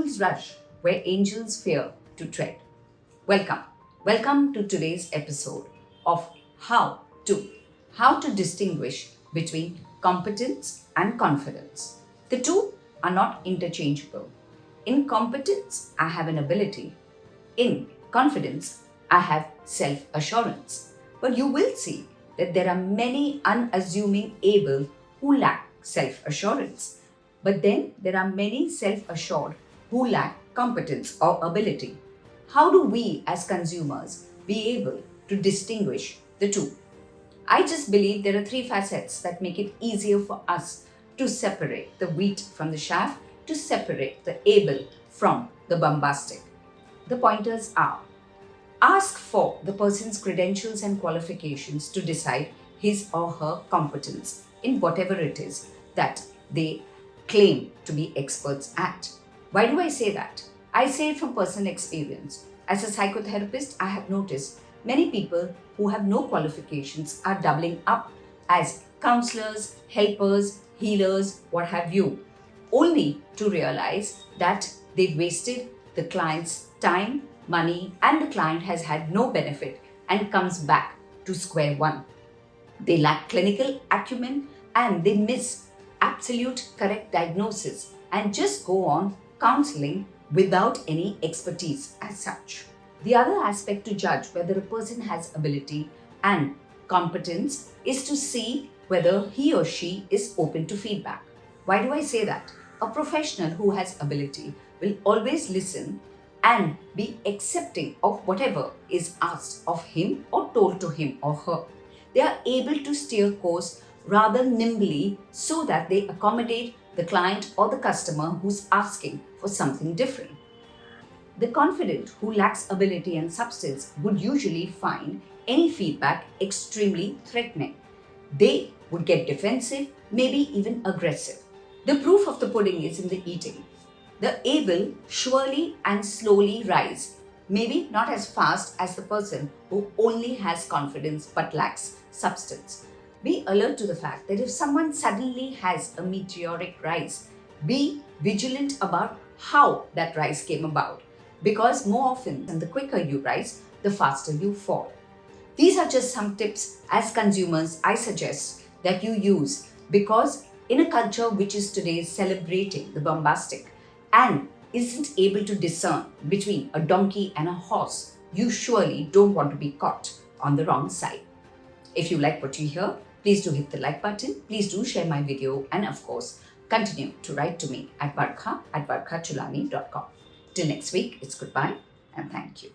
fools rush where angels fear to tread. Welcome. Welcome to today's episode of How to distinguish between competence and confidence. The two are not interchangeable. In competence, I have an ability. In confidence, I have self-assurance. But you will see that there are many unassuming able who lack self-assurance. But then there are many self-assured who lack competence or ability. How do we as consumers be able to distinguish the two? I just believe there are three facets that make it easier for us to separate the wheat from the chaff, to separate the able from the bombastic. The pointers are: ask for the person's credentials and qualifications to decide his or her competence in whatever it is that they claim to be experts at. Why do I say that? I say it from personal experience. As a psychotherapist, I have noticed many people who have no qualifications are doubling up as counselors, helpers, healers, what have you, only to realize that they've wasted the client's time, money, and the client has had no benefit and comes back to square one. They lack clinical acumen and they miss absolute correct diagnosis and just go on counseling without any expertise as such. The other aspect to judge whether a person has ability and competence is to see whether he or she is open to feedback. Why do I say that? A professional who has ability will always listen and be accepting of whatever is asked of him or told to him or her. They are able to steer course rather nimbly so that they accommodate the client or the customer who's asking for something different. The confident who lacks ability and substance would usually find any feedback extremely threatening. They would get defensive, maybe even aggressive. The proof of the pudding is in the eating. The able surely and slowly rise, maybe not as fast as the person who only has confidence but lacks substance. Be alert to the fact that if someone suddenly has a meteoric rise, be vigilant about how that rise came about, because more often than the quicker you rise, the faster you fall. These are just some tips as consumers I suggest that you use, because in a culture which is today celebrating the bombastic and isn't able to discern between a donkey and a horse, you surely don't want to be caught on the wrong side. If you like what you hear, please do hit the like button, please do share my video, and of course, continue to write to me at barkha@barkhachulani.com. Till next week, it's goodbye and thank you.